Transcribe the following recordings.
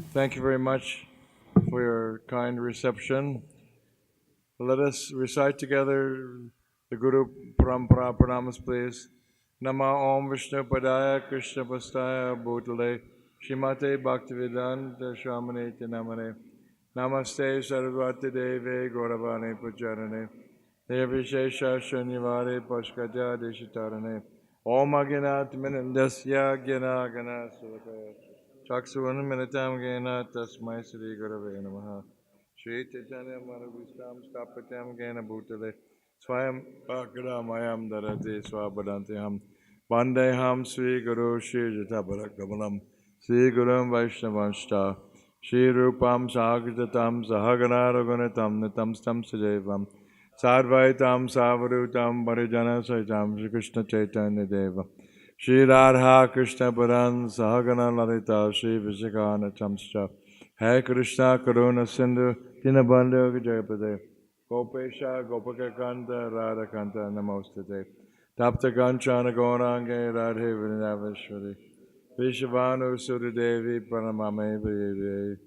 Thank you very much for your kind reception. Let us recite together the Guru Parampara Pranamas, please. Nama Om Vishnu Padaya Krishna Pastaya Bhutale Shimate Bhaktivedanta Swaminiti Namane Namaste Saraswati Deve Gauravane Pujarane Devi Shesha Shanyavare Pashkaja Deshitarane Om Aginat Minandasya Gana Gana Sulakaya Chaksuvan Minatam Gena Tasmai Sri Gurave Namaha Shri Chaitanya Manavishtam Stapatyam Gena Bhutale Swayam Pakadamayam Darati Swabadantiham Vandeham Sri Guru Shri Jataparakabalam Sri Gurum Vaishnavanshta Shri Rupam Sagritatam Sahagana Raghunatam Nitam Stam Sajevam Sarvaitam Savadutam Parijana Saitam Shri Krishna Chaitanya Deva Shri Radha Krishna Paran Sahagana Lalita Shri Vishakana Chamscha Hare Krishna Karuna Sindhu Dinabandhu Vijayapade Gopesha Gopaka Kanta Radha Kanta Namostate Tapta Kanchana Gaurange Radhe Vrinavashwari Vishavanu Suradevi Paramame Vijayade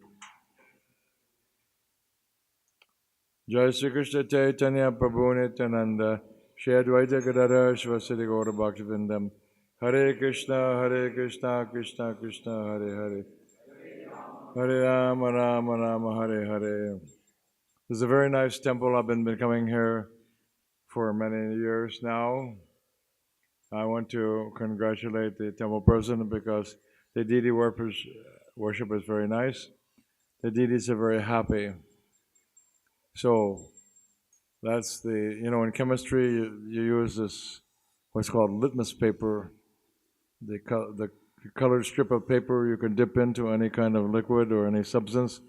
Jai Sri Krishna Chaitanya Prabhu Nityananda Shri Advaita Gadadhara Shivasati Gaura Bhaktivinoda Hare Krishna Krishna Krishna Hare Hare Hare Rama Rama Rama Hare Hare. This is a very nice temple. I've been coming here for many years now. I want to congratulate the temple president because the deity worship is very nice. The deities are very happy. So that's in chemistry you use this what's called litmus paper, the colored strip of paper you can dip into any kind of liquid or any substance.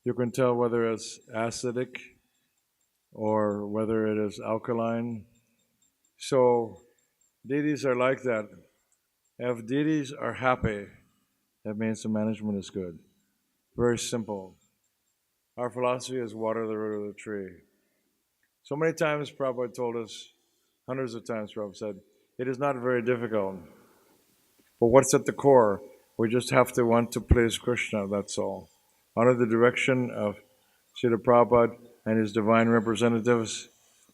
You can tell whether it's acidic or whether it is alkaline. So deities are like that. If deities are happy, that means the management is good. Very simple. Our philosophy is water the root of the tree. So many times Prabhupada told us, hundreds of times Prabhupada said, it is not very difficult. But what's at the core? We just have to want to please Krishna, that's all. Under the direction of Srila Prabhupada and his divine representatives,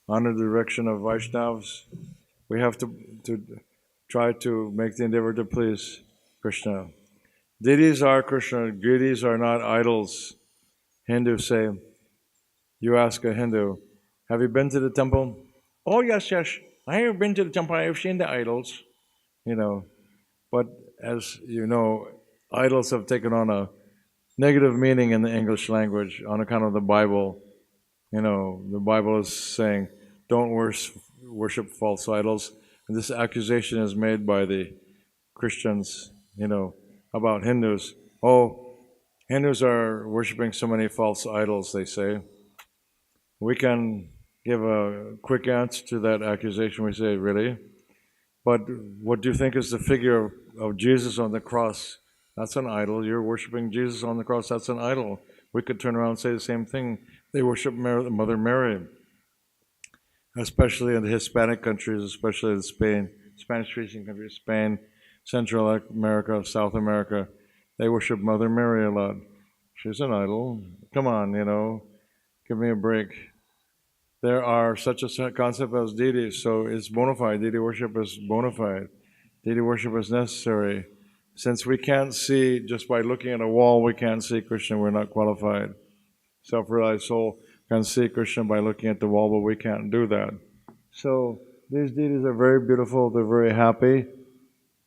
under the direction of Vaishnavas, we have to try to make the endeavor to please Krishna. Deities are Krishna, deities are not idols. Hindus say, you ask a Hindu, have you been to the temple? Oh, yes, I have been to the temple, I have seen the idols. But as you know, idols have taken on a negative meaning in the English language on account of the Bible. The Bible is saying, don't worship false idols. And this accusation is made by the Christians, about Hindus. Oh, Hindus are worshiping so many false idols, they say. We can give a quick answer to that accusation. We say, really? But what do you think is the figure of Jesus on the cross? That's an idol. You're worshiping Jesus on the cross. That's an idol. We could turn around and say the same thing. They worship Mother Mary, especially in the Hispanic countries, especially in Spain, Spanish-speaking countries, Spain, Central America, South America. They worship Mother Mary a lot. She's an idol. Come on, give me a break. There are such a concept as deity, so it's bona fide. Deity worship is bona fide. Deity worship is necessary. Since we can't see, just by looking at a wall, we can't see Krishna, we're not qualified. Self-realized soul can see Krishna by looking at the wall, but we can't do that. So these deities are very beautiful, they're very happy.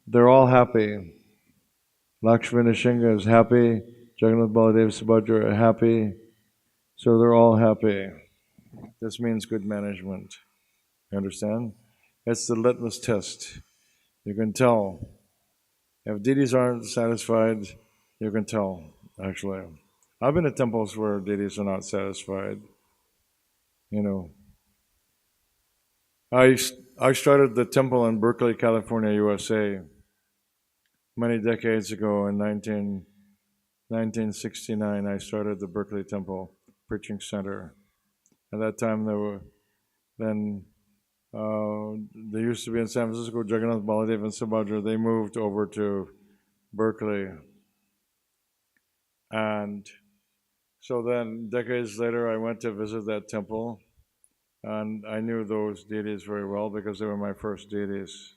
They're all happy. Lakshmi Nrsimha is happy, Jagannath Baladev Subhadra are happy, so they're all happy. This means good management. You understand? It's the litmus test. You can tell. If deities aren't satisfied, you can tell, actually. I've been at temples where deities are not satisfied. I started the temple in Berkeley, California, USA, many decades ago. In 1969, I started the Berkeley Temple Preaching Center. At that time, they used to be in San Francisco, Jagannath Baladev and Subhadra. They moved over to Berkeley. And so then, decades later, I went to visit that temple, and I knew those deities very well because they were my first deities.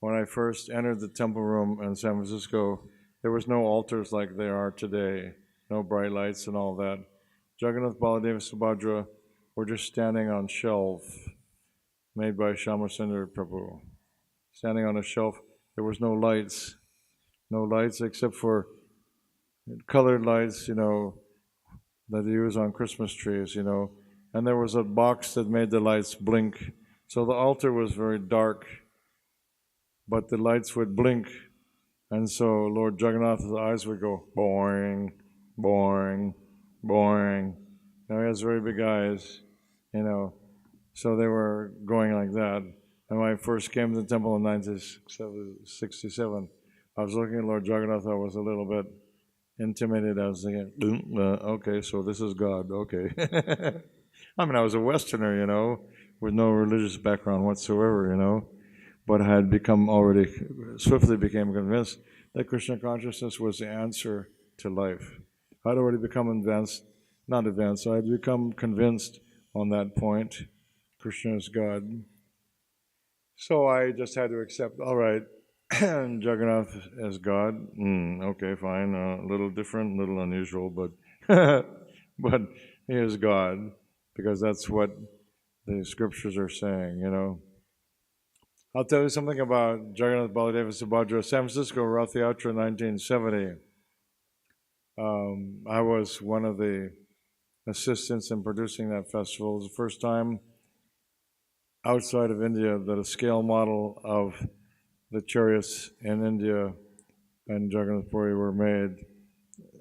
When I first entered the temple room in San Francisco, there was no altars like there are today, no bright lights and all that. Jagannath, Baladeva, Subhadra were just standing on shelf made by Shyamasundar Prabhu. Standing on a shelf, there was no lights except for colored lights, that they use on Christmas trees, and there was a box that made the lights blink. So the altar was very dark, but the lights would blink, and so Lord Jagannath's eyes would go boing, boing, boing. Now he has very big eyes, so they were going like that. And when I first came to the temple in 1967, I was looking at Lord Jagannath. I was a little bit intimidated. I was thinking, okay, so this is God, okay. I mean, I was a Westerner, with no religious background whatsoever, but I had swiftly became convinced that Krishna consciousness was the answer to life. I'd already become I had become convinced on that point, Krishna is God. So I just had to accept, all right, Jagannath as God, okay, fine, a little different, a little unusual, but but he is God, because that's what the scriptures are saying, I'll tell you something about Jagannath, Baladeva, Subhadra. San Francisco, Rath Yatra, 1970. I was one of the assistants in producing that festival. It was the first time outside of India that a scale model of the chariots in India and Jagannath Puri were made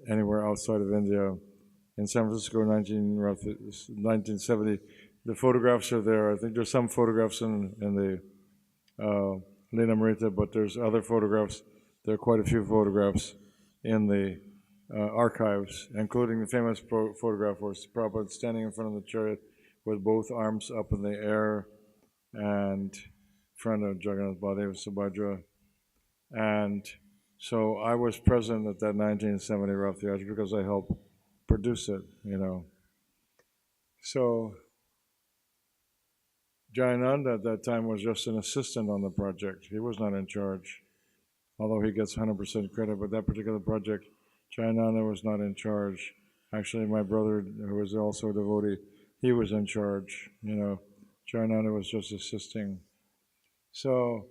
anywhere outside of India. In San Francisco, 1970, the photographs are there. I think there's some photographs in the Lina Marita, but there's other photographs. There are quite a few photographs in the archives, including the famous photograph where Prabhupada standing in front of the chariot with both arms up in the air, and in front of Jagannath, Baladeva, Subhadra. And so I was present at that 1970 Rath Yatra because I helped produce it, So Jayananda at that time was just an assistant on the project. He was not in charge, although he gets 100% credit. But that particular project, Jayananda was not in charge. Actually, my brother, who was also a devotee, he was in charge. Jayananda was just assisting. So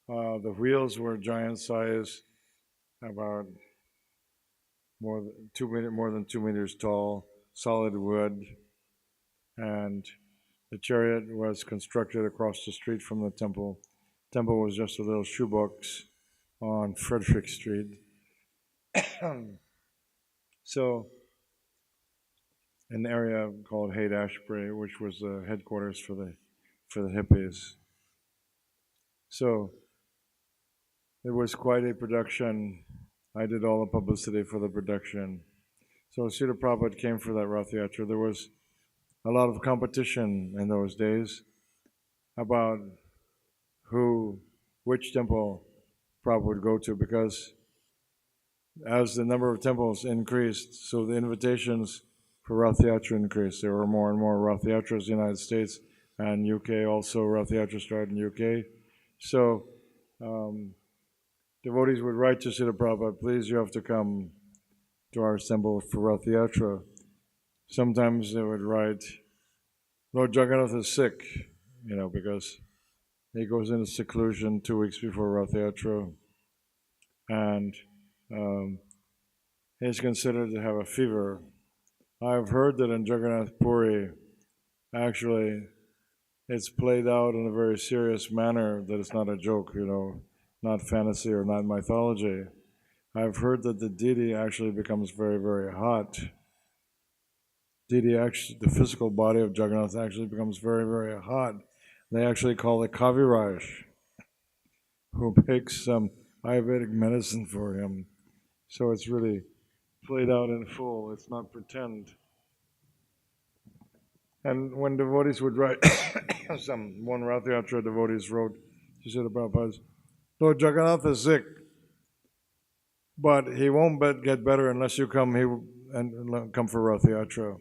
the wheels were giant size, about more than 2 meters tall, solid wood, and the chariot was constructed across the street from the temple. The temple was just a little shoebox on Frederick Street. So, an area called Haight-Ashbury, which was the headquarters for the hippies. So, it was quite a production. I did all the publicity for the production. So, Srila Prabhupada came for that Rath Yatra. There was a lot of competition in those days about which temple Prabhupada would go to, because as the number of temples increased, so the invitations for Rath Yatra increased. There were more and more Rath Yatras in the United States and UK also. Rath Yatra started in UK. So devotees would write to Srila Prabhupada, please, you have to come to our temple for Rath Yatra. Sometimes they would write, Lord Jagannath is sick, because he goes into seclusion 2 weeks before Rath Yatra, and he's considered to have a fever. I've heard that in Jagannath Puri, actually, it's played out in a very serious manner, that it's not a joke, not fantasy or not mythology. I've heard that the deity actually becomes very, very hot. The physical body of Jagannath actually becomes very, very hot. They actually call it Kaviraj, who makes some Ayurvedic medicine for him. So it's really played out in full. It's not pretend. And when devotees would write, one Rath Yatra devotees wrote to Srila Prabhupada, Lord Jagannath is sick. But he won't get better unless you come and come for Rath Yatra.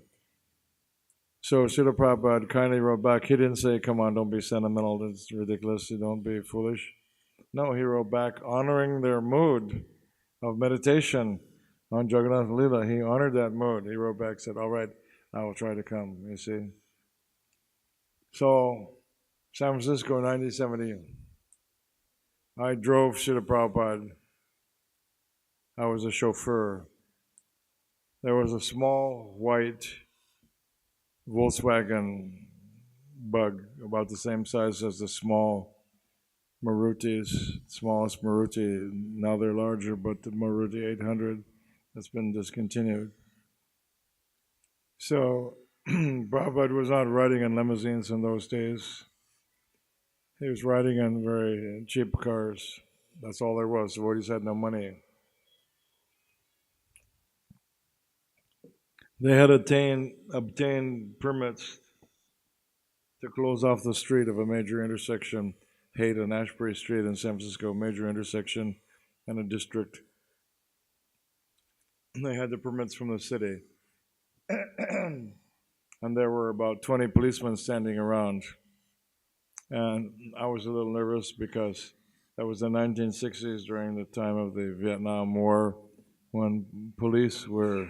So Srila Prabhupada kindly wrote back. He didn't say, "Come on, don't be sentimental. That's ridiculous. You don't be foolish." No, he wrote back, honoring their mood of meditation on Jagannath Lila. He honored that mood. He wrote back, said, "All right, I will try to come." You see. So, San Francisco, 1970. I drove Srila Prabhupada. I was a chauffeur. There was a small white Volkswagen Bug, about the same size as the small Marutis, smallest Maruti. Now they're larger, but the Maruti 800 has been discontinued. So Prabhupada was not riding in limousines in those days. He was riding in very cheap cars. That's all there was. The devotees had no money. They had obtained permits to close off the street of a major intersection, Haight and Ashbury Street in San Francisco, major intersection in a district. They had the permits from the city. And there were about 20 policemen standing around. And I was a little nervous because that was the 1960s, during the time of the Vietnam War, when police were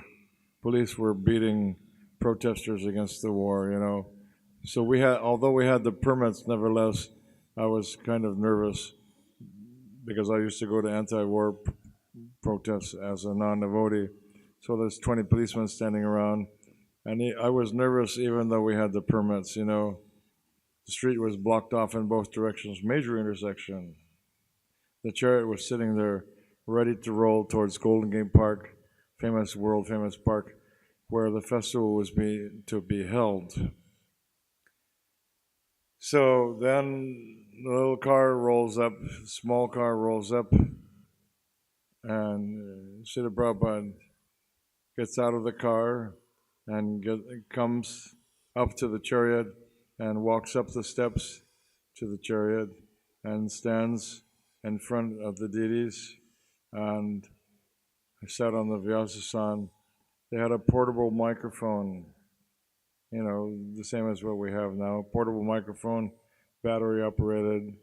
beating protesters against the war, you know. So although we had the permits, nevertheless, I was kind of nervous because I used to go to anti-war protests as a non-devotee. So there's 20 policemen standing around, and I was nervous even though we had the permits, you know. The street was blocked off in both directions, major intersection. The chariot was sitting there ready to roll towards Golden Gate Park, world famous park, where the festival was to be held. So then the little car rolls up, small car rolls up, and Srila Prabhupada gets out of the car and comes up to the chariot and walks up the steps to the chariot and stands in front of the deities, and sat on the Vyasasan. They had a portable microphone, you know, the same as what we have now, portable microphone, battery operated,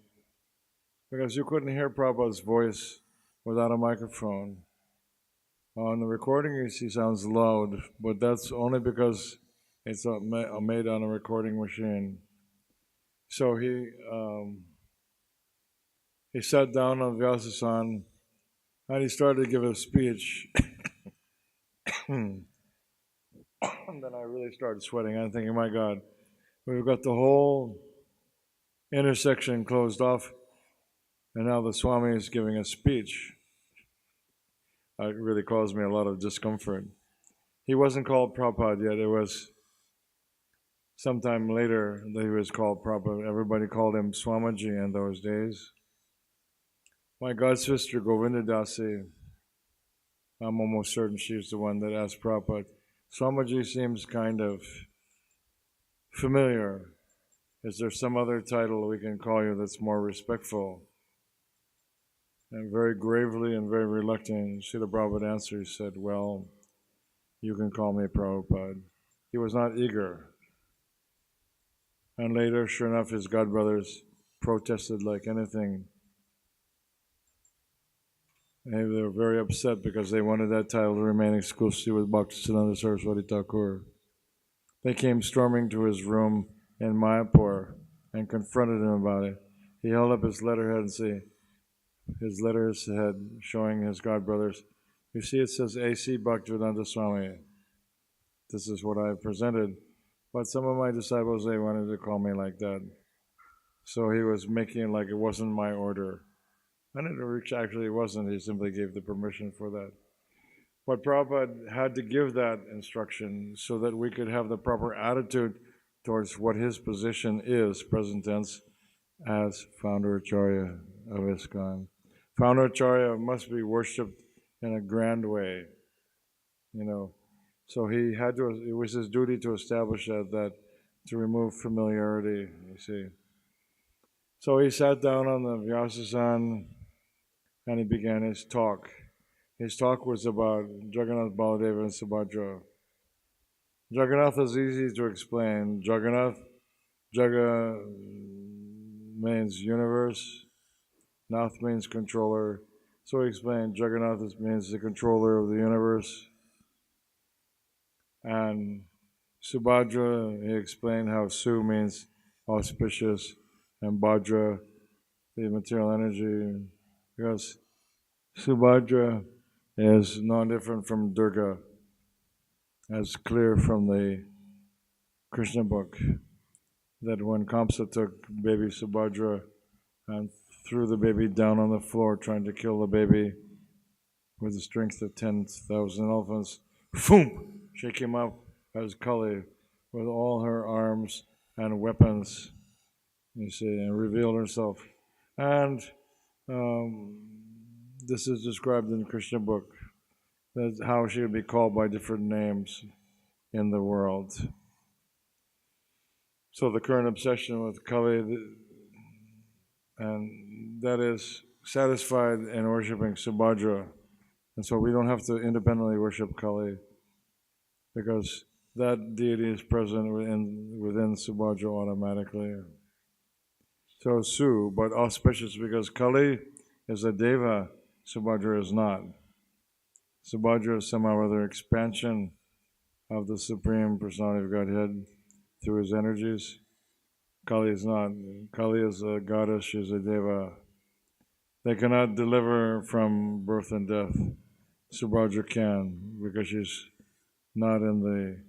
because you couldn't hear Prabhupada's voice without a microphone. On the recording, he sounds loud, but that's only because it's made on a recording machine. So he sat down on Vyasasan and he started to give a speech. And then I really started sweating. I'm thinking, my God, we've got the whole intersection closed off, and now the Swami is giving a speech. It really caused me a lot of discomfort. He wasn't called Prabhupada yet. It was sometime later that he was called Prabhupada. Everybody called him Swamiji in those days. My god sister Govinda Dasi, I'm almost certain she's the one that asked Prabhupada, Swamiji seems kind of familiar. Is there some other title we can call you that's more respectful? And very gravely and very reluctant, Srila Prabhupada answered, he said, well, you can call me Prabhupada. He was not eager. And later, sure enough, his godbrothers protested like anything. And they were very upset because they wanted that title to remain exclusive with Bhaktisiddhanta Saraswati Thakur. They came storming to his room in Mayapur and confronted him about it. He held up his letterhead showing his godbrothers, you see it says A.C. Bhaktivedanta Swami. This is what I presented. But some of my disciples, they wanted to call me like that. So he was making it like it wasn't my order. And it actually wasn't, he simply gave the permission for that. But Prabhupada had to give that instruction so that we could have the proper attitude towards what his position is, present tense, as founder Acharya of ISKCON. Founder Acharya must be worshipped in a grand way, you know. So it was his duty to establish that to remove familiarity, you see. So he sat down on the Vyasasan and he began his talk. his talk was about Jagannath, Baladeva, and Subhadra. Jagannath is easy to explain. Jaga means universe, Nath means controller. So he explained Jagannath means the controller of the universe. And Subhadra, he explained how Su means auspicious, and Bhadra, the material energy, because Subhadra is no different from Durga, as clear from the Krishna book, that when Kamsa took baby Subhadra and threw the baby down on the floor trying to kill the baby with the strength of 10,000 elephants, boom, she came up as Kali with all her arms and weapons, you see, and revealed herself. And this is described in the Krishna book, that's how she would be called by different names in the world. So the current obsession with Kali, and that is satisfied in worshiping Subhadra. And so we don't have to independently worship Kali, because that deity is present within Subhadra automatically. So Su, but auspicious, because Kali is a deva, Subhadra is not. Subhadra is somehow or other expansion of the Supreme Personality of Godhead through his energies. Kali is not. Kali is a goddess, she is a deva. They cannot deliver from birth and death. Subhadra can, because she's not in the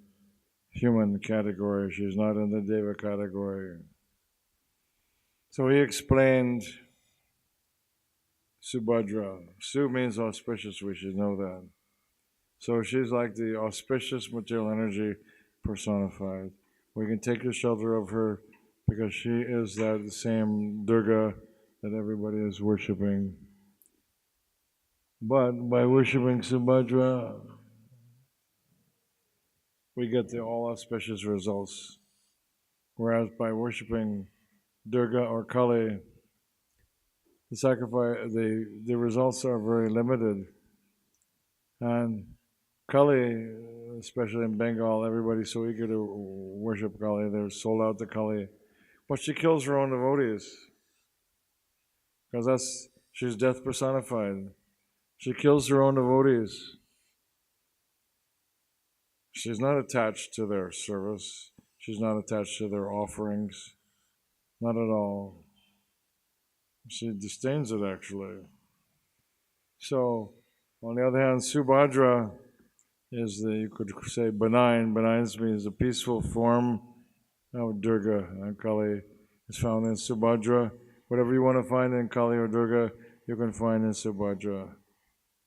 human category, she's not in the deva category. So he explained Subhadra. Su means auspicious, we should know that. So she's like the auspicious material energy personified. We can take the shelter of her because she is that same Durga that everybody is worshipping. But by worshipping Subhadra, we get the all auspicious results. Whereas by worshipping Durga or Kali, the sacrifice, the results are very limited. And Kali, especially in Bengal, everybody's so eager to worship Kali, they're sold out to Kali. But she kills her own devotees, because she's death personified. She kills her own devotees. She's not attached to their service. She's not attached to their offerings. Not at all. She disdains it, actually. So, on the other hand, Subhadra is you could say, benign. Benign means a peaceful form of Durga. And Kali is found in Subhadra. Whatever you want to find in Kali or Durga, you can find in Subhadra.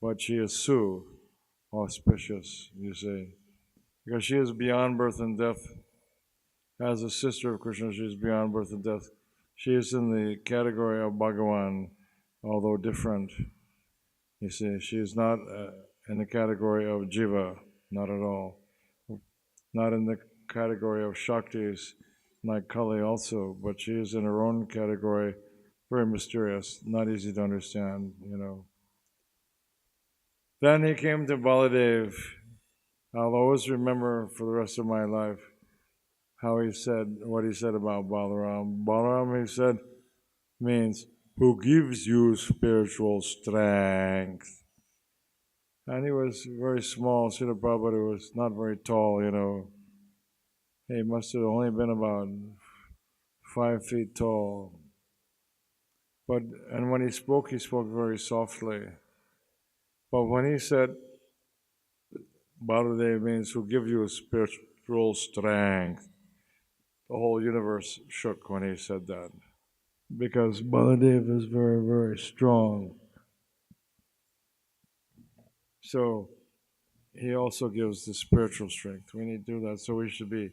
But she is Su, auspicious, you say. Because she is beyond birth and death. As a sister of Krishna, she is beyond birth and death. She is in the category of Bhagavan, although different. You see, she is not in the category of Jiva, not at all. Not in the category of Shaktis, like Kali also, but she is in her own category, very mysterious, not easy to understand, Then he came to Baladev. I'll always remember for the rest of my life what he said about Balaram. Balaram, he said, means who gives you spiritual strength. And he was very small. Srila Prabhupada was not very tall, He must have only been about 5 feet tall. And when he spoke very softly. But when he said, Baladev means who give you a spiritual strength, the whole universe shook when he said that. Because Baladev is very, very strong. So he also gives the spiritual strength. We need to do that. So we should be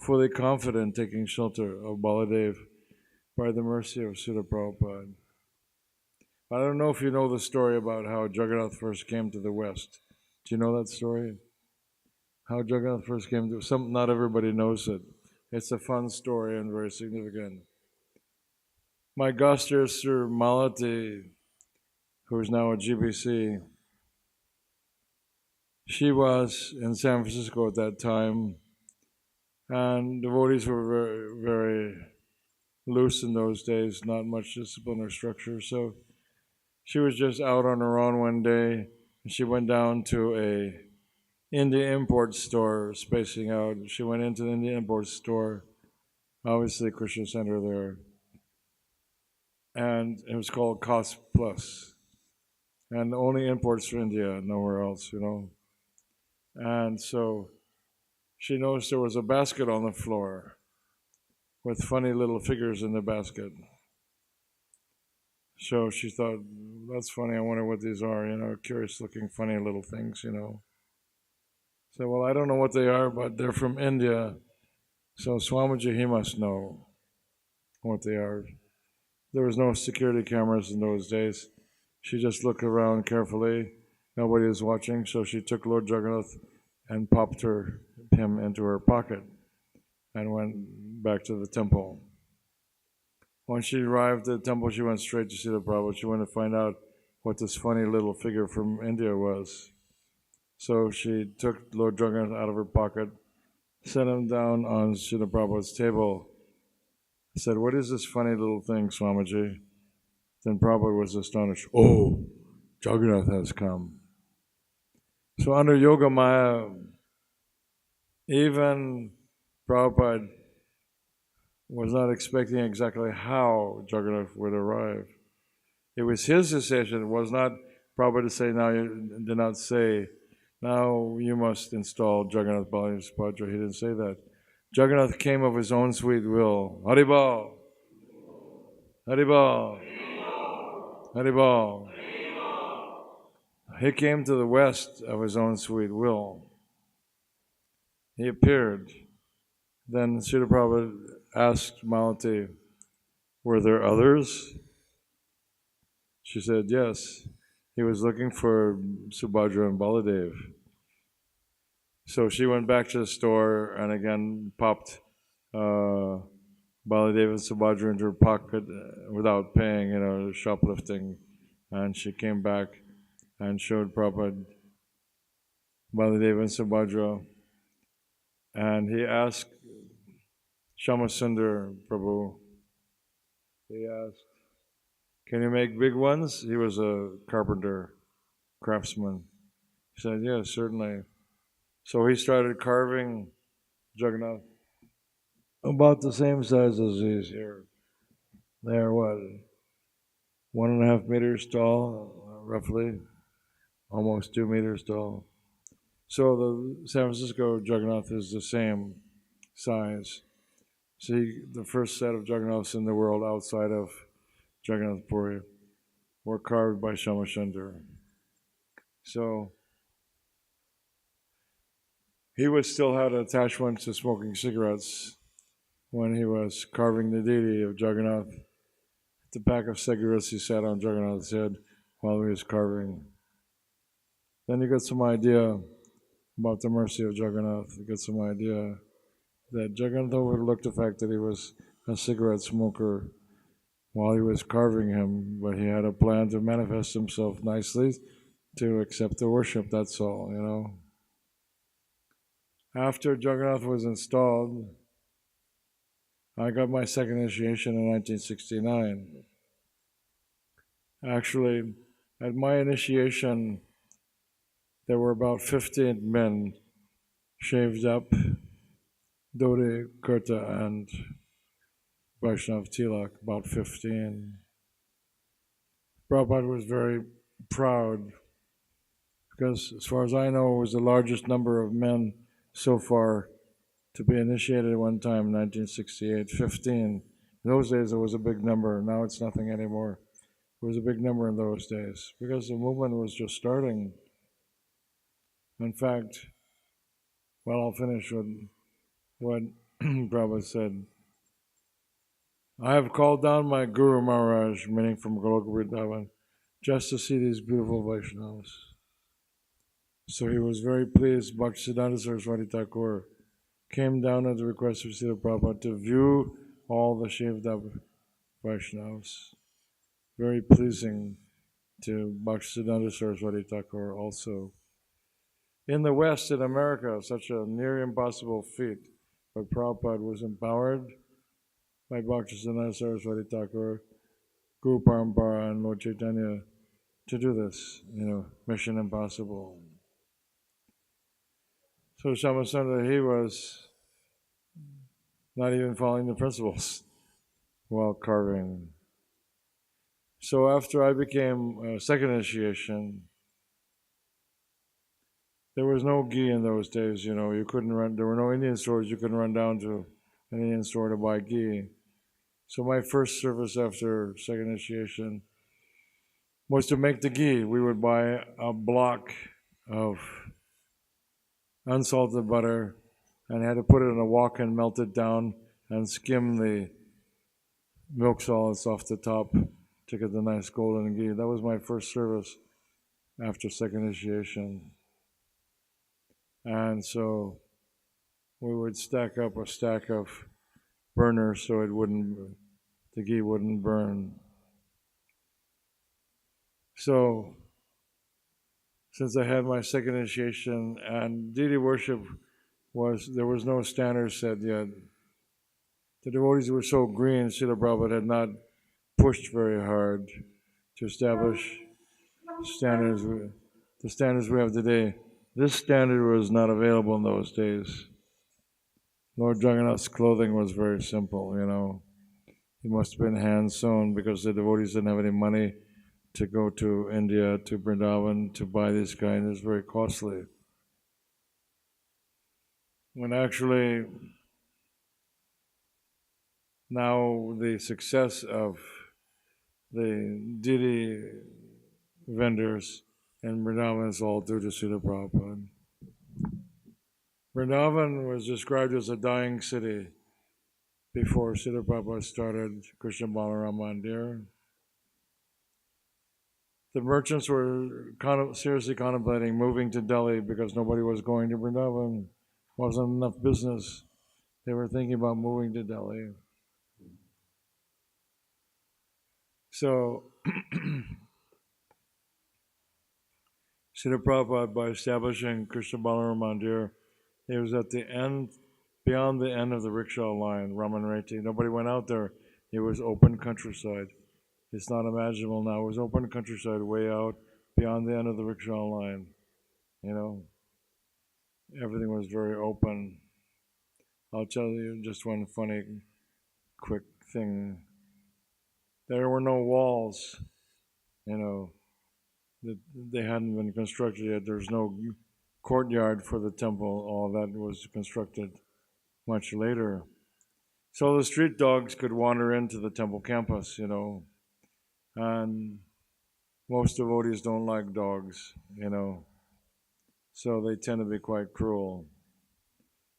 fully confident taking shelter of Baladev by the mercy of Srila Prabhupada. I don't know if you know the story about how Jagannath first came to the West. Do you know that story? How Jagannath first came to... Not everybody knows it. It's a fun story and very significant. My Goster, Sir Malati, who is now at GBC, She was in San Francisco at that time, and devotees were very, very loose in those days, not much discipline or structure. So she was just out on her own one day, and she went down to a Indian import store, spacing out. She went into the Indian import store, obviously Krishna Center there, and it was called Cost Plus, and only imports for India, nowhere else, you know. And so she noticed there was a basket on the floor with funny little figures in the basket. So she thought, that's funny, I wonder what these are, you know, curious looking, funny little things, you know. So, well, I don't know what they are, but they're from India. So Swamiji, he must know what they are. There was no security cameras in those days. She just looked around carefully. Nobody was watching, so she took Lord Jagannath and popped him into her pocket and went back to the temple. When she arrived at the temple, she went straight to Srila Prabhupada. She wanted to find out what this funny little figure from India was. So she took Lord Jagannath out of her pocket, set him down on Srila Prabhupada's table, said, "What is this funny little thing, Swamiji?" Then Prabhupada was astonished. "Oh, Jagannath has come." So under Yoga Maya, even Prabhupada was not expecting exactly how Jagannath would arrive. It was his decision. It was not Prabhupada to say, "Now you did not say, now you must install Jagannath Baladev Subhadra." He didn't say that. Jagannath came of his own sweet will. Haribol, Haribol, Haribol. He came to the west of his own sweet will. He appeared. Then Srila Prabhupada asked Malati, "Were there others?" She said, "Yes." He was looking for Subhadra and Baladev. So she went back to the store and again popped Baladev and Subhadra into her pocket without paying, you know, shoplifting. And she came back and showed Prabhupada Baladev and Subhadra. And he asked Shamasundar Prabhu, he asked, "Can you make big ones?" He was a carpenter, craftsman. He said, "Yes, certainly." So he started carving Jagannath about the same size as these here. They're what, 1.5 meters tall, roughly, almost 2 meters tall. So the San Francisco Jagannath is the same size. See, the first set of Jagannaths in the world outside of Jagannath Puri were carved by Shamasundar. So he would still had attachment to smoking cigarettes when he was carving the deity of Jagannath. The pack of cigarettes he sat on Jagannath's head while he was carving. Then you get some idea about the mercy of Jagannath. You get some idea that Jagannath overlooked the fact that he was a cigarette smoker while he was carving him, but he had a plan to manifest himself nicely to accept the worship, that's all, you know. After Jagannath was installed, I got my second initiation in 1969. Actually, at my initiation, there were about 15 men shaved up, Dhoti, Kurta, and Vaishnav Tilak, about 15. Prabhupada was very proud because, as far as I know, it was the largest number of men so far to be initiated at one time in 1968, 15. In those days, it was a big number. Now it's nothing anymore. It was a big number in those days because the movement was just starting. In fact, well, I'll finish with what Prabhupada said. "I have called down my Guru Maharaj," meaning from Goloka Vrindavan, "just to see these beautiful Vaishnavas." So he was very pleased. Bhaktisiddhanta Saraswati Thakur came down at the request of Srila Prabhupada to view all the shaved up Vaishnavas. Very pleasing to Bhaktisiddhanta Saraswati Thakur also. in the West, in America, such a near impossible feat. But Prabhupada was empowered by Bhaktisiddhanta Saraswati Thakur, Guru Parampara, and Lord Chaitanya to do this, mission impossible. So Shamasundar, he was not even following the principles while carving. So after I became second initiation, there was no ghee in those days, you couldn't run, there were no Indian stores, you couldn't run down to an Indian store to buy ghee. So my first service after second initiation was to make the ghee. We would buy a block of unsalted butter and had to put it in a wok and melt it down and skim the milk solids off the top to get the nice golden ghee. That was my first service after second initiation. And so we would stack up a stack of burners so the ghee wouldn't burn. So, since I had my second initiation and deity worship there was no standard set yet. The devotees were so green, Srila Prabhupada had not pushed very hard to establish standards, the standards we have today. This standard was not available in those days. Lord Jagannath's clothing was very simple, He must have been hand-sewn because the devotees didn't have any money to go to India, to Vrindavan, to buy this kind. It was very costly. When actually, now the success of the deity vendors in Vrindavan is all due to Srila Prabhupada. Vrindavan was described as a dying city before Srila Prabhupada started Krishna Balaram Mandir. The merchants were seriously contemplating moving to Delhi because nobody was going to Vrindavan. Wasn't enough business. They were thinking about moving to Delhi. So, Srila Prabhupada, by establishing Krishna Balaram Mandir, it was at the end, beyond the end of the rickshaw line, Raman Reti. Nobody went out there. It was open countryside. It's not imaginable now. It was open countryside way out beyond the end of the rickshaw line. Everything was very open. I'll tell you just one funny, quick thing. There were no walls, they hadn't been constructed yet. There's no courtyard for the temple. All that was constructed much later. So the street dogs could wander into the temple campus, and most devotees don't like dogs, so they tend to be quite cruel.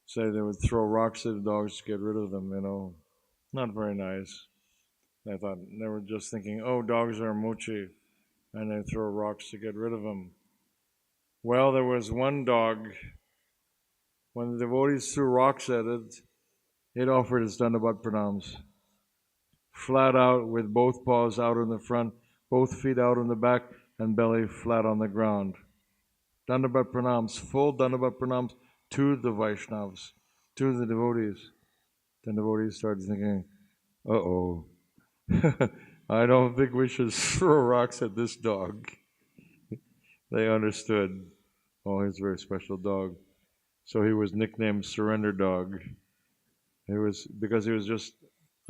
Say they would throw rocks at the dogs to get rid of them, not very nice. I thought they were just thinking, oh, dogs are moochie, and they throw rocks to get rid of them. Well, there was one dog, when the devotees threw rocks at it, it offered its Dandavat Pranams. Flat out with both paws out in the front, both feet out in the back, and belly flat on the ground. Dandavat Pranams, full Dandavat Pranams to the Vaishnavas, to the devotees. The devotees started thinking, uh-oh, I don't think we should throw rocks at this dog. They understood, oh, he's a very special dog. So he was nicknamed Surrender Dog. Because he was just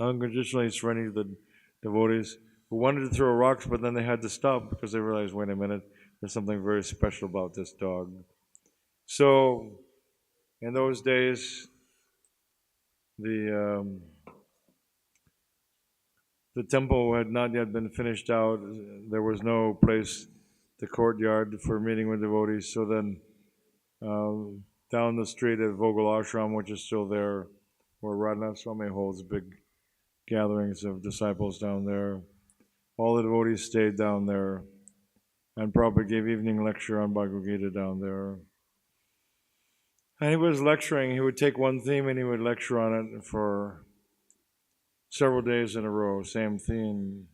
unconditionally surrendering to the devotees who wanted to throw rocks, but then they had to stop because they realized, wait a minute, there's something very special about this dog. So, in those days, the temple had not yet been finished out. There was no place, the courtyard for meeting with devotees. So then, down the street at Vogel Ashram, which is still there, where Radhanath Swami holds big gatherings of disciples down there, all the devotees stayed down there, and Prabhupada gave evening lecture on Bhagavad Gita down there. And he was lecturing, he would take one theme and he would lecture on it for several days in a row, same theme.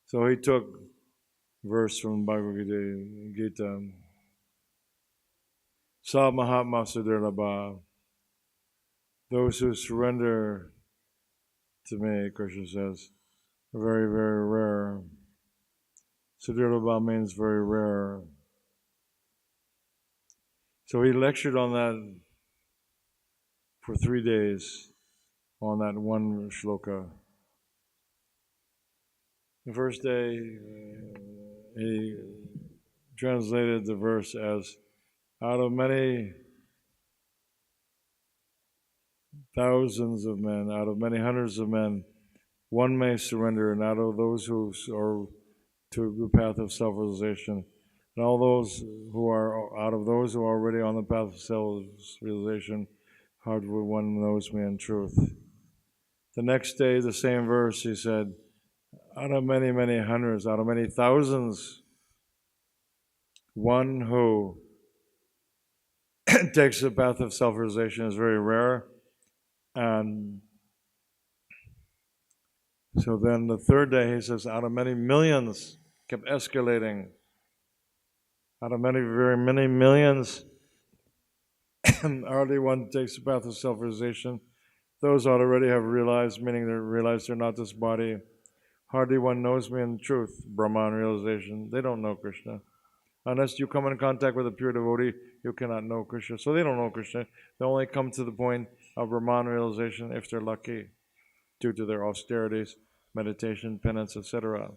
So he took verse from Bhagavad Gita. Sa Mahatma Sudurlabha. Those who surrender to me, Krishna says, are very, very rare. Sudurlabha means very rare. So he lectured on that for 3 days, on that one shloka. The first day, he translated the verse as, out of many thousands of men, out of many hundreds of men, one may surrender, and out of those who are to the path of self-realization, and all those who are out of those who are already on the path of self-realization, hard will one knows me in truth. The next day, the same verse, he said, out of many, many hundreds, out of many thousands, one who takes the path of self-realization is very rare. And so then the third day, he says, out of many millions, kept escalating. Out of many, very many millions, hardly one takes the path of self-realization. Those already have realized, meaning they realize they're not this body. Hardly one knows me in truth, Brahman realization. They don't know Krishna. Unless you come in contact with a pure devotee, you cannot know Krishna. So they don't know Krishna. They only come to the point of Brahman realization if they're lucky, due to their austerities, meditation, penance, etc.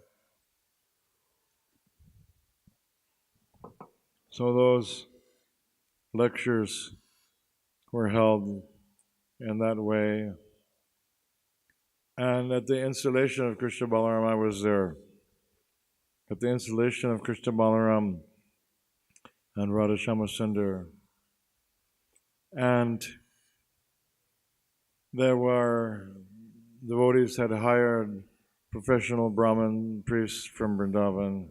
So those lectures were held in that way. And at the installation of Krishna Balaram, I was there. At the installation of Krishna Balaram and Radha Shyama. And there were devotees had hired professional Brahmin priests from Vrindavan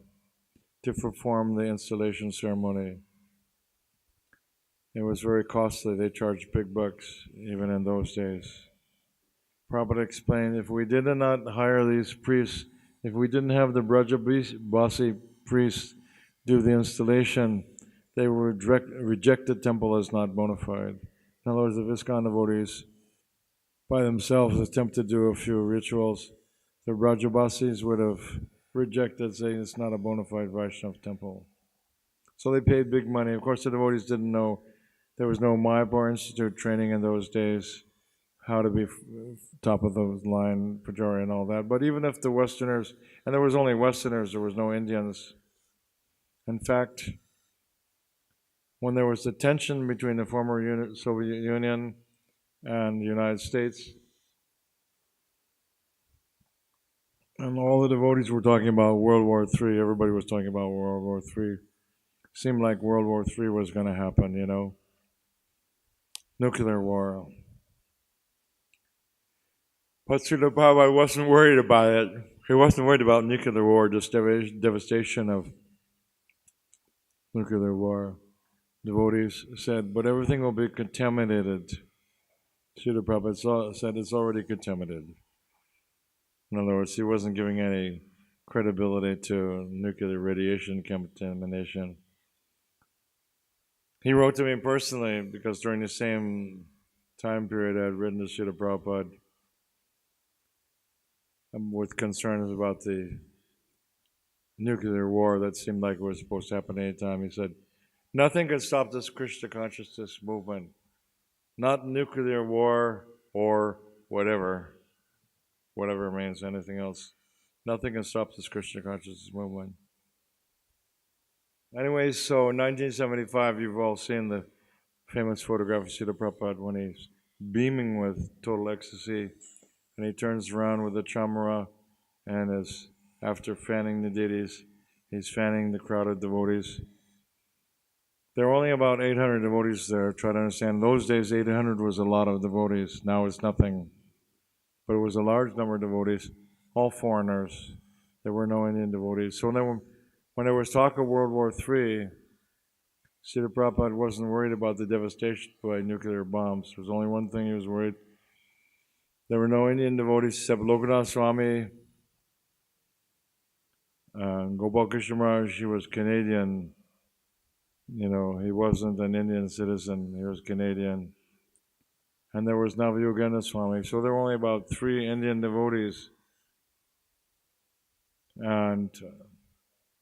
to perform the installation ceremony. It was very costly. They charged big bucks even in those days. Prabhupada explained, if we did not hire these priests, if we didn't have the Brajabasi priests do the installation, they would reject the temple as not bona fide. In other words, the ISKCON devotees by themselves attempt to do a few rituals, the Brajabasis would have rejected, saying it's not a bona fide Vaishnava temple. So they paid big money. Of course, the devotees didn't know there was no Mayapur Institute training in those days, how to be top of the line, Pujari and all that. But even if the Westerners, and there was only Westerners, there was no Indians. In fact, when there was the tension between the former Soviet Union and the United States, and all the devotees were talking about World War III, everybody was talking about World War III. Seemed like World War III was going to happen, you know. Nuclear war. But Srila Prabhupada wasn't worried about it. He wasn't worried about nuclear war, just devastation of nuclear war. Devotees said, but everything will be contaminated. Srila Prabhupada said it's already contaminated. In other words, he wasn't giving any credibility to nuclear radiation contamination. He wrote to me personally because during the same time period I had written to Srila Prabhupada with concerns about the nuclear war that seemed like it was supposed to happen anytime. He said, nothing can stop this Krishna consciousness movement. Not nuclear war or whatever means anything else. Nothing can stop this Krishna consciousness movement. Anyways, so in 1975, you've all seen the famous photograph of Srila Prabhupada when he's beaming with total ecstasy, and he turns around with the chamara, and is after fanning the deities, he's fanning the crowded devotees. There are only about 800 devotees there. Try to understand, in those days 800 was a lot of devotees. Now it's nothing. But it was a large number of devotees, all foreigners. There were no Indian devotees. So when there was talk of World War III, Srila Prabhupada wasn't worried about the devastation by nuclear bombs. There was only one thing he was worried. There were no Indian devotees except Lokanath Swami Gopal Krishna Maharaj, he was Canadian. He wasn't an Indian citizen. He was Canadian. And there was Navayogananda Swami. So there were only about 3 Indian devotees. And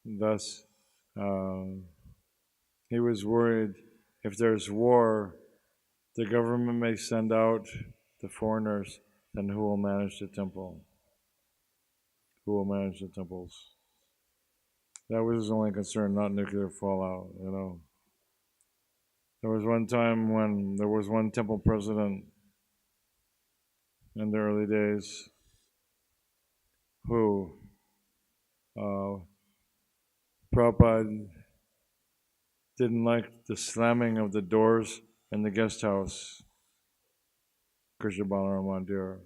thus, he was worried if there's war, the government may send out the foreigners, then who will manage the temple? Who will manage the temples? That was his only concern, not nuclear fallout, There was one time when there was one temple president in the early days who Prabhupada didn't like the slamming of the doors in the guest house, Krishna Balaram Mandir.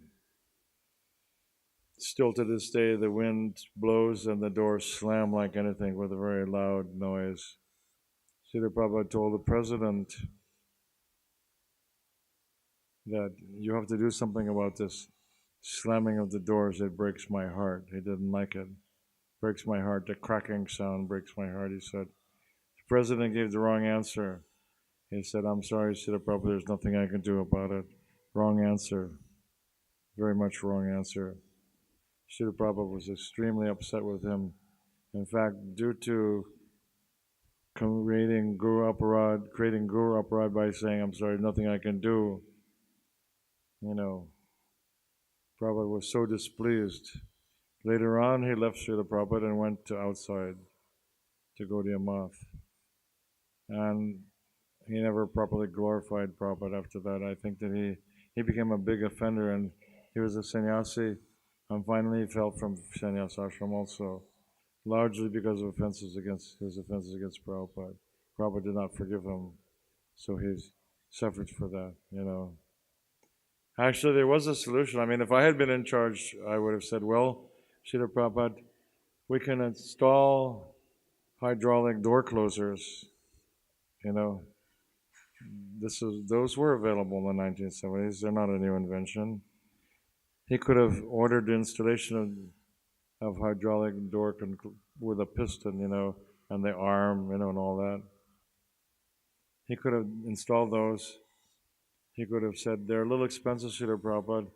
Still to this day, the wind blows and the doors slam like anything with a very loud noise. Srila Prabhupada told the president that you have to do something about this slamming of the doors. It breaks my heart. He didn't like it. Breaks my heart. The cracking sound breaks my heart, he said. The president gave the wrong answer. He said, I'm sorry, Srila Prabhupada, there's nothing I can do about it. Wrong answer. Very much wrong answer. Srila Prabhupada was extremely upset with him. In fact, due to creating Guru Aparad by saying, I'm sorry, nothing I can do, Prabhupada was so displeased. Later on, he left Srila Prabhupada and went to outside to Gaudiya Math. And he never properly glorified Prabhupada after that. I think that he became a big offender, and he was a sannyasi, and finally he fell from sannyas ashram also, largely because of his offenses against Prabhupada. Prabhupada did not forgive him, so he's suffered for that, Actually, there was a solution. I mean, if I had been in charge, I would have said, well, Srila Prabhupada, we can install hydraulic door closers, Those were available in the 1970s. They're not a new invention. He could have ordered the installation of hydraulic door with a piston, and the arm, and all that. He could have installed those. He could have said, they're a little expensive, Srila Prabhupada,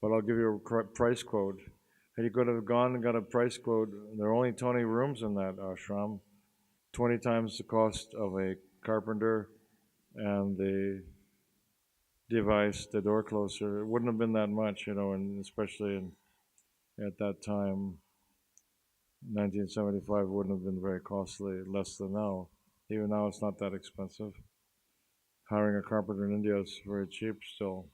but I'll give you a price quote. And he could have gone and got a price quote. There are only 20 rooms in that ashram, 20 times the cost of a carpenter and the device, the door closer. It wouldn't have been that much, and especially at that time, 1975 wouldn't have been very costly, less than now. Even now it's not that expensive. Hiring a carpenter in India is very cheap still.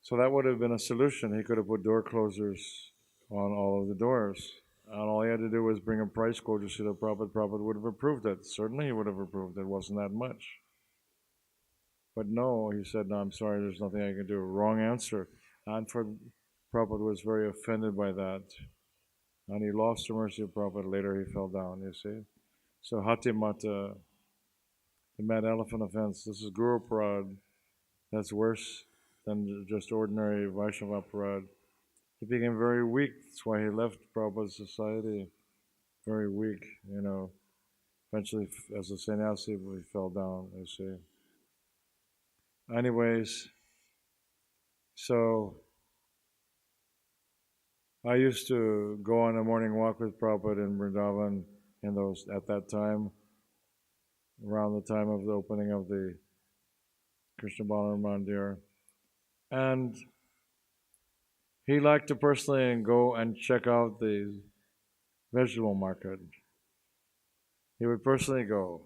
So that would have been a solution. He could have put door closers on all of the doors. And all he had to do was bring a price quote to Srila Prabhupada. Prabhupada would have approved it. Certainly he would have approved it. It wasn't that much. But no, he said, no, I'm sorry, there's nothing I can do. Wrong answer. And Prabhupada was very offended by that. And he lost the mercy of Prabhupada. Later he fell down, you see. So Hati Mata, the mad elephant offense, this is Guru Aparad. That's worse than just ordinary Vaishnava Aparad. He became very weak. That's why he left Prabhupada's society. Very weak, Eventually, as a sannyasi, he fell down, you see. Anyways, so I used to go on a morning walk with Prabhupada in Vrindavan at that time, around the time of the opening of the Krishna Balaram Mandir. And he liked to personally go and check out the vegetable market. He would personally go.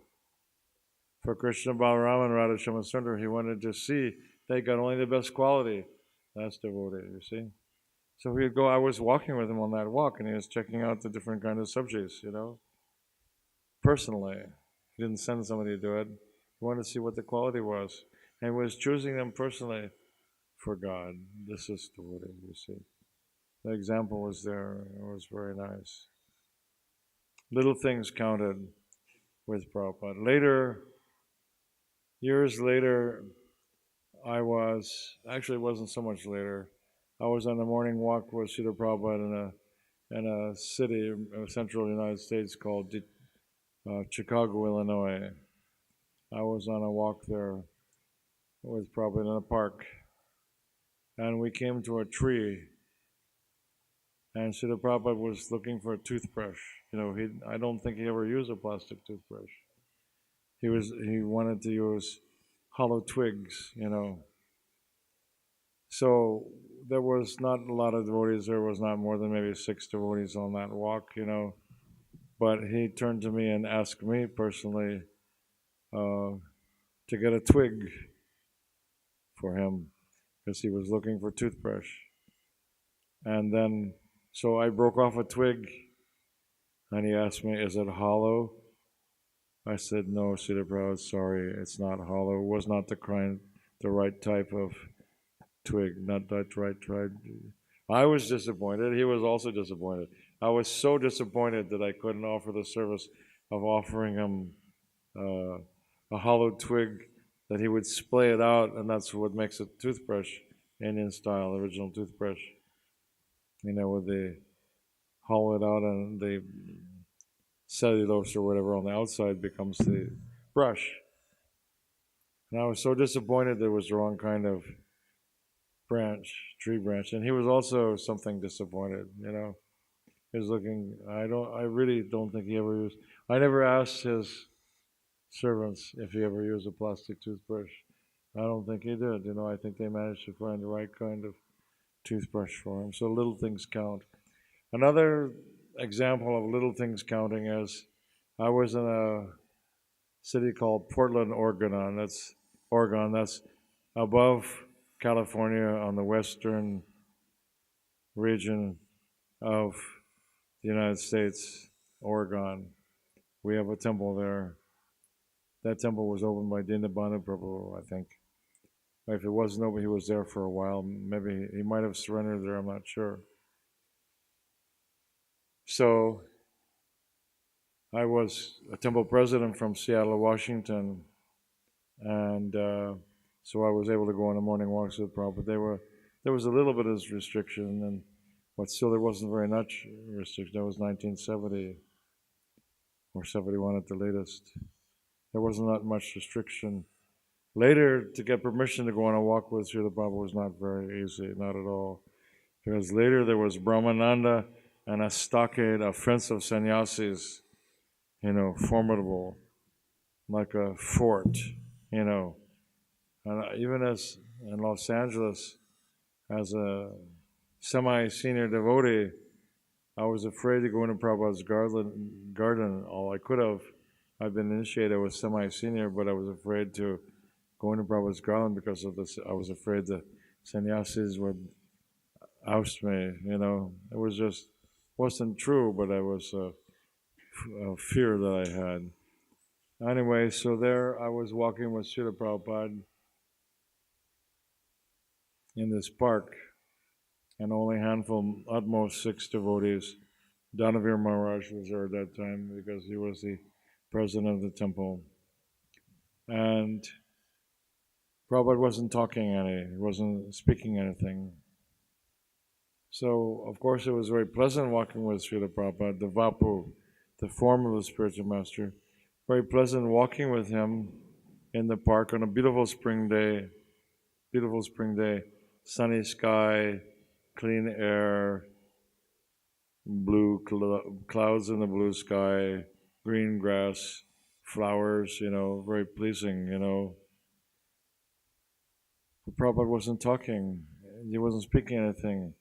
For Krishna Balaram and Radha Sundar, he wanted to see they got only the best quality. That's devotee, you see. So he'd go, I was walking with him on that walk, and he was checking out the different kind of subjects, personally. He didn't send somebody to do it. He wanted to see what the quality was. And he was choosing them personally for God. This is devotee, you see. The example was there. It was very nice. Little things counted with Prabhupada. Years later, it wasn't so much later, I was on a morning walk with Srila Prabhupada in a city in central United States called Chicago, Illinois. I was on a walk there. It was probably in a park. And we came to a tree, and Srila Prabhupada was looking for a toothbrush. I don't think he ever used a plastic toothbrush. He wanted to use hollow twigs. So there was not a lot of devotees. There was not more than maybe 6 devotees on that walk. But he turned to me and asked me personally to get a twig for him because he was looking for toothbrush. And then, so I broke off a twig, and he asked me, "Is it hollow?" I said, "No, Srila Prabhupada, sorry, it's not hollow. It was not the right type of twig, not that right tribe." I was disappointed. He was also disappointed. I was so disappointed that I couldn't offer the service of offering him a hollow twig that he would splay it out, and that's what makes a toothbrush, Indian style, original toothbrush. Where they hollow it out and the cellulose or whatever on the outside becomes the brush. And I was so disappointed that it was the wrong kind of tree branch, and he was also something disappointed. He was looking. I really don't think he ever used. I never asked his servants if he ever used a plastic toothbrush. I don't think he did. I think they managed to find the right kind of toothbrush for him. So little things count. Another example of little things counting is I was in a city called Portland, Oregon. That's above California on the western region of the United States, Oregon. We have a temple there. That temple was opened by Dinabandhu Prabhu, I think. If it wasn't open, he was there for a while. Maybe he might have surrendered there, I'm not sure. So I was a temple president from Seattle, Washington, and so I was able to go on the morning walks with Prabhupada. There was a little bit of restriction, but still there wasn't very much restriction. That was 1970 or 71 at the latest. There wasn't that much restriction. Later, to get permission to go on a walk with Srila Prabhupada was not very easy, not at all. Because later there was Brahmananda and a stockade, a fence of sannyasis, formidable, like a fort, And even as in Los Angeles, as a semi-senior devotee, I was afraid to go into Prabhupada's garden. All I could have. I've been initiated. I was semi-senior, but I was afraid to go into Prabhupada's garden because of this. I was afraid the sannyasis would oust me. It was just wasn't true, but it was a fear that I had. Anyway, so there I was walking with Srila Prabhupada in this park, and only a handful, at most 6 devotees. Danavir Maharaj was there at that time because he was the president of the temple. And Prabhupada wasn't talking he wasn't speaking anything. So, of course, it was very pleasant walking with Srila Prabhupada, the Vapu, the form of the spiritual master. Very pleasant walking with him in the park on a beautiful spring day, sunny sky, clean air, blue clouds in the blue sky, green grass, flowers, very pleasing, But Prabhupada wasn't talking. He wasn't speaking anything.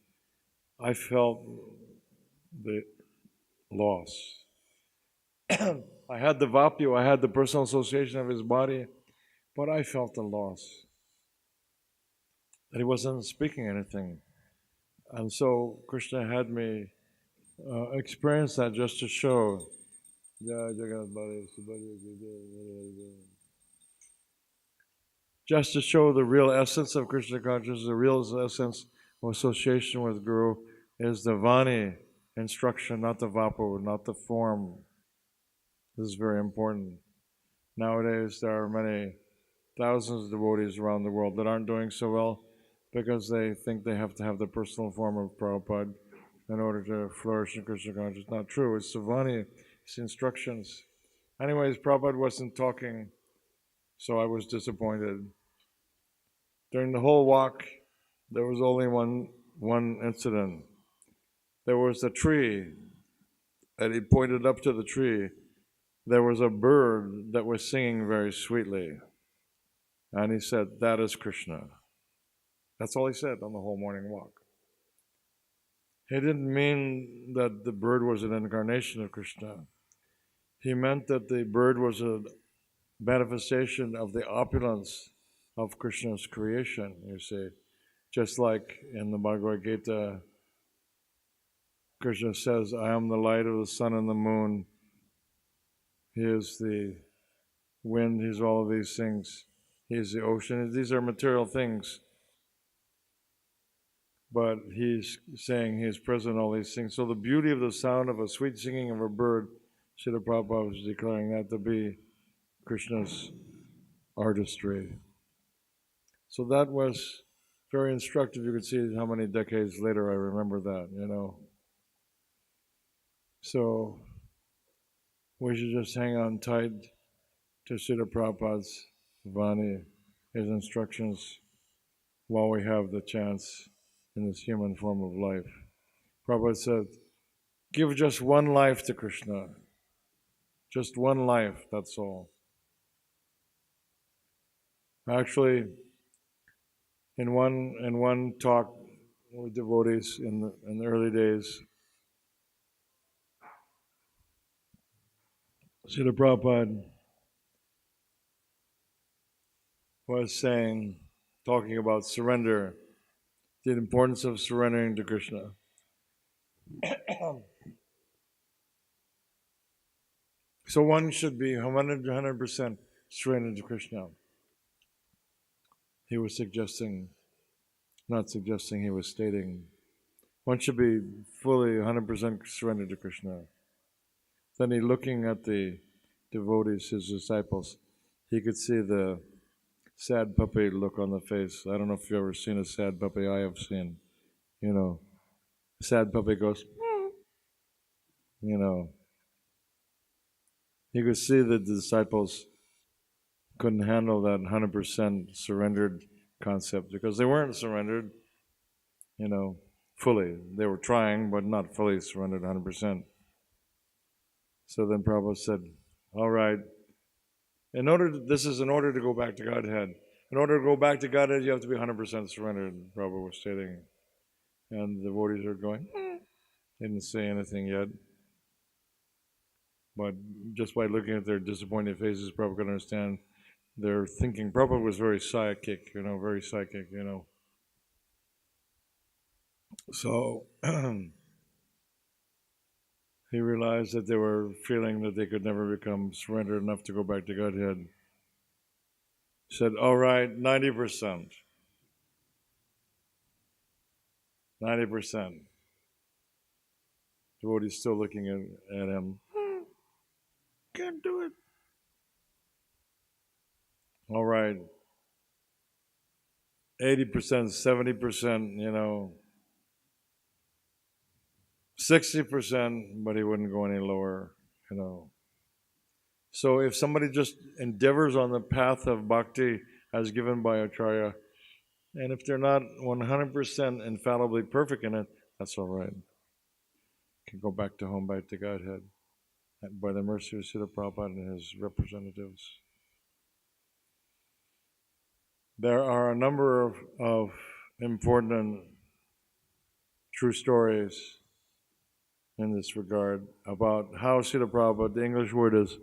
I felt the loss. I had the Vapu, I had the personal association of his body, but I felt the loss. That he wasn't speaking anything. And so Krishna had me experience that just to show. Just to show the real essence of Krishna consciousness, the real essence of association with Guru is the Vani instruction, not the Vapu, not the form. This is very important. Nowadays, there are many thousands of devotees around the world that aren't doing so well because they think they have to have the personal form of Prabhupada in order to flourish in Krishna consciousness. Not true. It's Savani. It's instructions. Anyways, Prabhupada wasn't talking, so I was disappointed. During the whole walk, there was only one incident. There was a tree, and he pointed up to the tree. There was a bird that was singing very sweetly. And he said, "That is Krishna." That's all he said on the whole morning walk. He didn't mean that the bird was an incarnation of Krishna. He meant that the bird was a manifestation of the opulence of Krishna's creation, you see. Just like in the Bhagavad Gita, Krishna says, "I am the light of the sun and the moon. He is the wind, He's all of these things. He is the ocean." These are material things. But He's saying He is present in all these things. So the beauty of the sound of a sweet singing of a bird, Srila Prabhupada was declaring that to be Krishna's artistry. So that was very instructive. You could see how many decades later I remember that, you know. So we should just hang on tight to Srila Prabhupada's Vani, his instructions, while we have the chance in this human form of life. Prabhupada said, give just one life to Krishna. Just one life, that's all. Actually, in one talk with devotees in the early days, Srila Prabhupada was saying, talking about surrender, the importance of surrendering to Krishna. So one should be 100% surrendered to Krishna. He was suggesting, not suggesting, he was stating, one should be fully 100% surrendered to Krishna. Then he, looking at the devotees, his disciples, he could see the sad puppy look on the face. I don't know if you've ever seen a sad puppy. I have seen. You know, a sad puppy goes, you know. You could see that the disciples couldn't handle that 100% surrendered concept because they weren't surrendered, you know, fully. They were trying, but not fully surrendered 100%. So then Prabhupada said, all right, this is in order to go back to Godhead. In order to go back to Godhead, you have to be 100% surrendered, Prabhupada was stating. And the devotees are going, They didn't say anything yet. But just by looking at their disappointed faces, Prabhupada could understand their thinking. Prabhupada was very psychic, very psychic, So he realized that they were feeling that they could never become surrendered enough to go back to Godhead. He said, all right, 90%. 90%. Devotee's still looking at him. Can't do it. All right. 80%, 70%, 60%, but he wouldn't go any lower, So if somebody just endeavors on the path of bhakti as given by Acharya, and if they're not 100% infallibly perfect in it, that's all right. Can go back to home, back to Godhead, by the mercy of Srila Prabhupada and his representatives. There are a number of important true stories in this regard about how Srila Prabhupada, the English word is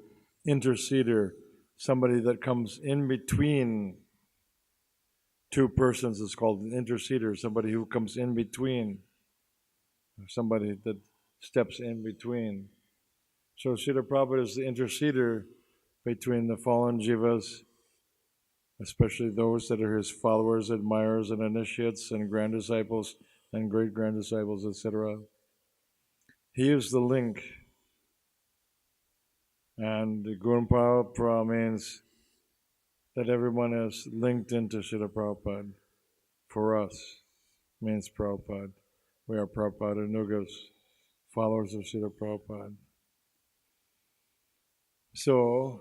interceder, somebody that comes in between two persons is called an interceder, somebody who comes in between, somebody that steps in between. So Srila Prabhupada is the interceder between the fallen jivas, especially those that are his followers, admirers, and initiates, and grand disciples, and great-grand disciples, etc. He is the link. And the Gurupara means that everyone is linked into Srila Prabhupada. For us, means Prabhupada. We are Prabhupada Anugas, followers of Srila Prabhupada. So,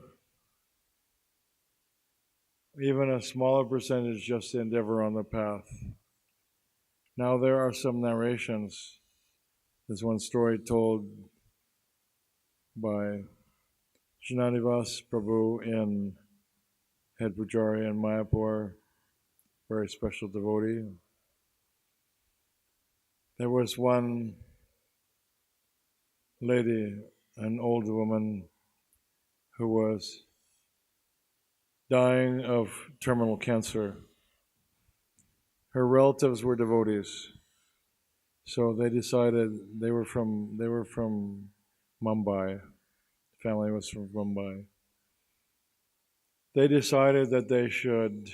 even a smaller percentage just endeavor on the path. Now there are some narrations. There's one story told by Srinivas Prabhu in Head Pujari in Mayapur, very special devotee. There was one lady, an old woman, who was dying of terminal cancer. Her relatives were devotees, so they decided they were from Mumbai. The family was from Mumbai. They decided that they should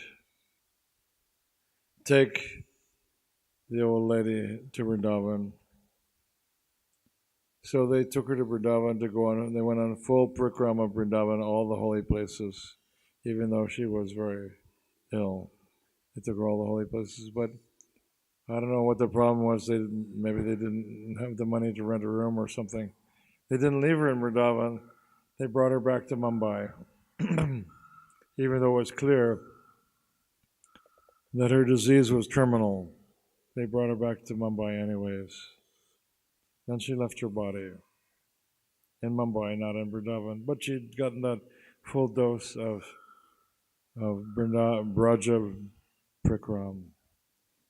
take the old lady to Vrindavan. So they took her to Vrindavan to go on. They went on full parikrama of Vrindavan, all the holy places, even though she was very ill. They took her all the holy places, but I don't know what the problem was. Maybe they didn't have the money to rent a room or something. They didn't leave her in Vrindavan. They brought her back to Mumbai, even though it was clear that her disease was terminal. They brought her back to Mumbai anyways. Then she left her body in Mumbai, not in Vrindavan, but she'd gotten that full dose of Braja Prikram.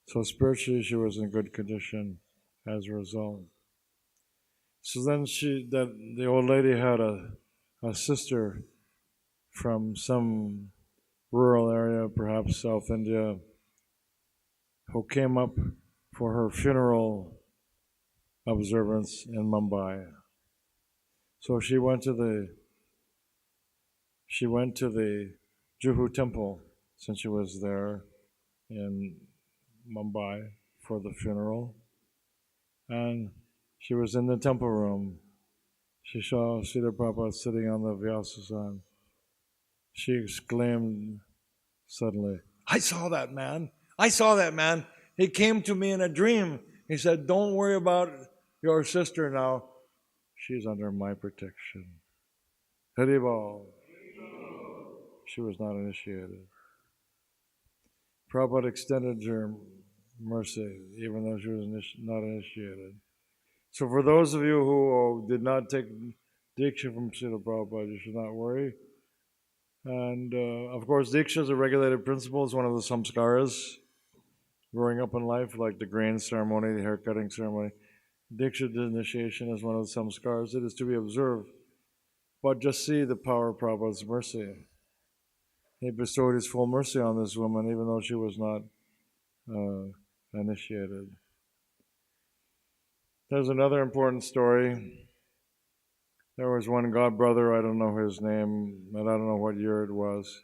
So spiritually, she was in good condition as a result. So then the old lady had a sister from some rural area, perhaps South India, who came up for her funeral observance in Mumbai. So she went to the Juhu temple, since she was there in Mumbai for the funeral, and she was in the temple room. She saw Srila Prabhupada sitting on the Vyasasan. She exclaimed suddenly, I saw that man! I saw that man! He came to me in a dream. He said, don't worry about your sister now. She's under my protection. Haribol. She was not initiated. Prabhupada extended her mercy, even though she was not initiated. So for those of you who did not take Diksha from Srila Prabhupada, you should not worry. And of course, Diksha is a regulated principle. It's one of the samskaras growing up in life, like the grain ceremony, the hair cutting ceremony. Diksha initiation is one of the samskaras. It is to be observed. But just see the power of Prabhupada's mercy. He bestowed his full mercy on this woman, even though she was not initiated. There's another important story. There was one god brother, I don't know his name, and I don't know what year it was.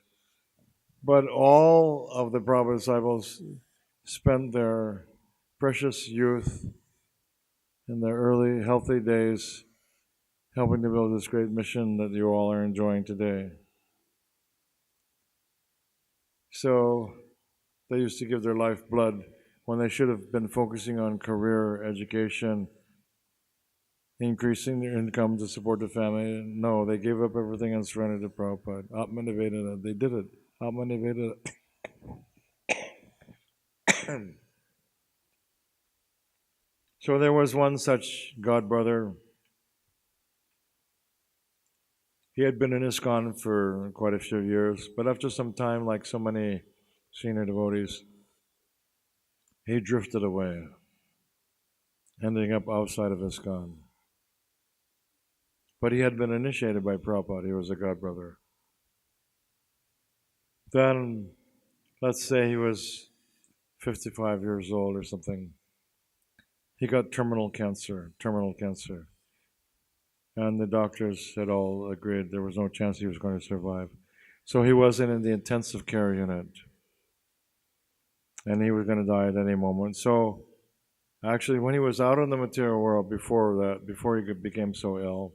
But all of the Prabhupada disciples spent their precious youth in their early, healthy days helping to build this great mission that you all are enjoying today. So they used to give their lifeblood when they should have been focusing on career, education, increasing their income to support the family. No, they gave up everything and surrendered to Prabhupada. Atmanivedana, they did it. Atmanivedana. So there was one such god brother. He had been in ISKCON for quite a few years, but after some time, like so many senior devotees, he drifted away, ending up outside of ISKCON. But he had been initiated by Prabhupada. He was a god brother. Then, let's say he was 55 years old or something. He got terminal cancer. And the doctors had all agreed there was no chance he was going to survive. So he wasn't in the intensive care unit. And he was going to die at any moment. So, actually, when he was out in the material world before he became so ill,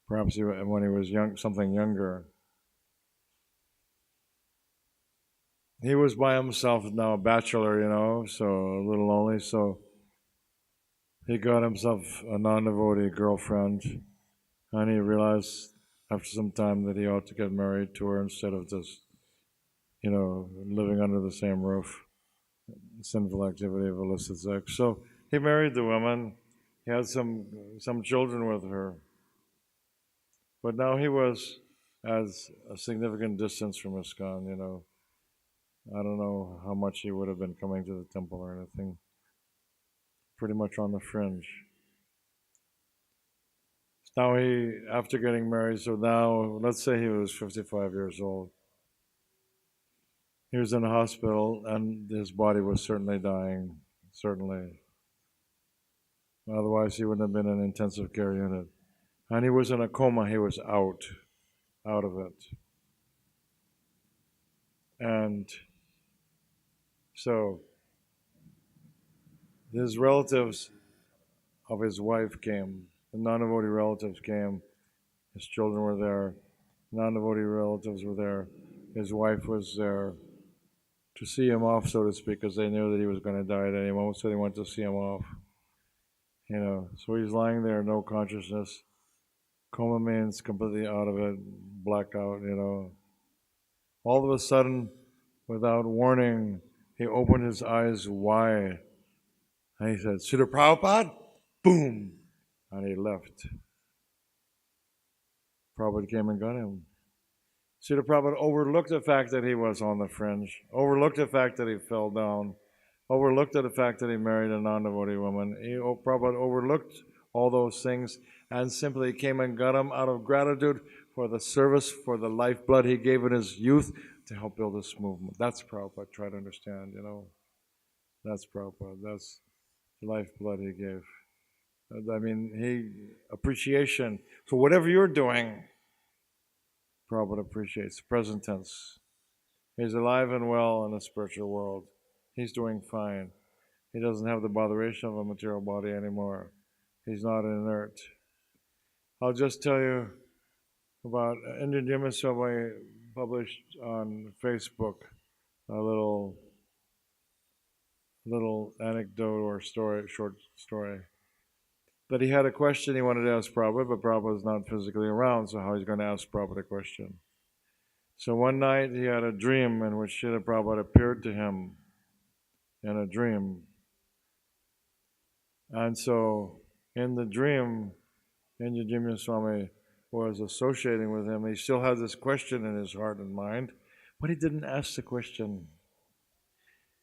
perhaps when he was something younger, he was by himself now, a bachelor, so a little lonely. So he got himself a non-devotee girlfriend, and he realized after some time that he ought to get married to her instead of just, living under the same roof, sinful activity of illicit sex. So he married the woman. He had some children with her, but now he was at a significant distance from ISKCON. I don't know how much he would have been coming to the temple or anything. Pretty much on the fringe. Now after getting married, so now let's say he was 55 years old. He was in a hospital and his body was certainly dying, certainly. Otherwise he wouldn't have been in an intensive care unit. And he was in a coma, he was out of it. And so his relatives of his wife came, the non-devotee relatives came, his children were there, non-devotee relatives were there, his wife was there to see him off, so to speak, because they knew that he was going to die at any moment, so they went to see him off. So he's lying there, no consciousness. Coma means completely out of it, blacked out, All of a sudden, without warning, he opened his eyes wide. And he said, Srila Prabhupada? Boom! And he left. Prabhupada came and got him. Srila Prabhupada overlooked the fact that he was on the fringe, overlooked the fact that he fell down, overlooked the fact that he married a non-devotee woman. Prabhupada overlooked all those things and simply came and got him out of gratitude for the service, for the lifeblood he gave in his youth to help build this movement. That's Prabhupada. Try to understand, That's Prabhupada. That's the lifeblood he gave. Appreciation. So whatever you're doing, Prabhupada appreciates. Present tense. He's alive and well in the spiritual world. He's doing fine. He doesn't have the botheration of a material body anymore. He's not inert. I'll just tell you about Indian Swami published on Facebook a little anecdote or short story. That he had a question he wanted to ask Prabhupada, but Prabhupada is not physically around, so how he's going to ask Prabhupada a question. So one night he had a dream in which Srila Prabhupada appeared to him in a dream. And so in the dream, Indian Swami was associating with him. He still had this question in his heart and mind, but he didn't ask the question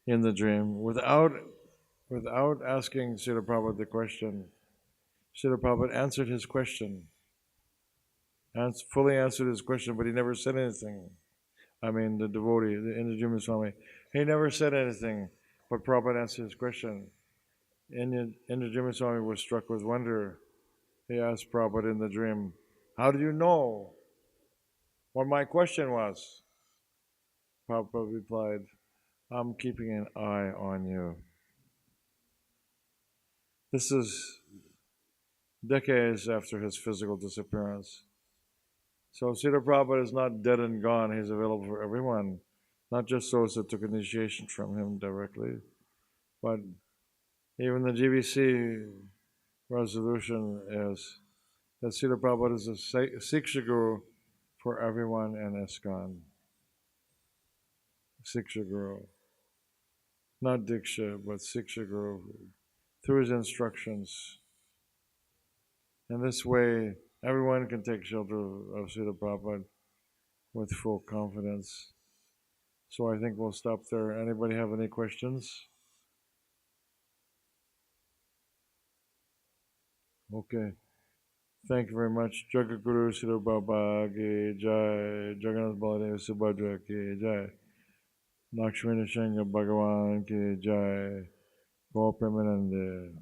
in the dream. Without asking Srila Prabhupada the question, Srila Prabhupada answered his question, and fully answered his question, but he never said anything. The devotee, the Indian Swami, he never said anything, but Prabhupada answered his question. Indian Swami was struck with wonder. He asked Prabhupada in the dream, how do you know what my question was? Prabhupada replied, I'm keeping an eye on you. This is decades after his physical disappearance. So Srila Prabhupada is not dead and gone. He's available for everyone, not just those that took initiation from him directly, but even the GBC resolution is that Srila Prabhupada is a Siksha Guru for everyone in ISKCON. Siksha Guru. Not Diksha, but Siksha Guru, through his instructions. In this way, everyone can take shelter of Srila Prabhupada with full confidence. So I think we'll stop there. Anybody have any questions? Okay. Thank you very much. Jagaguru Srila Prabhupada ki jai, Jagannath Baladev Subhadra ki jai, Lakshmana Shinga Bhagavan ki jai, Gaur Premanande.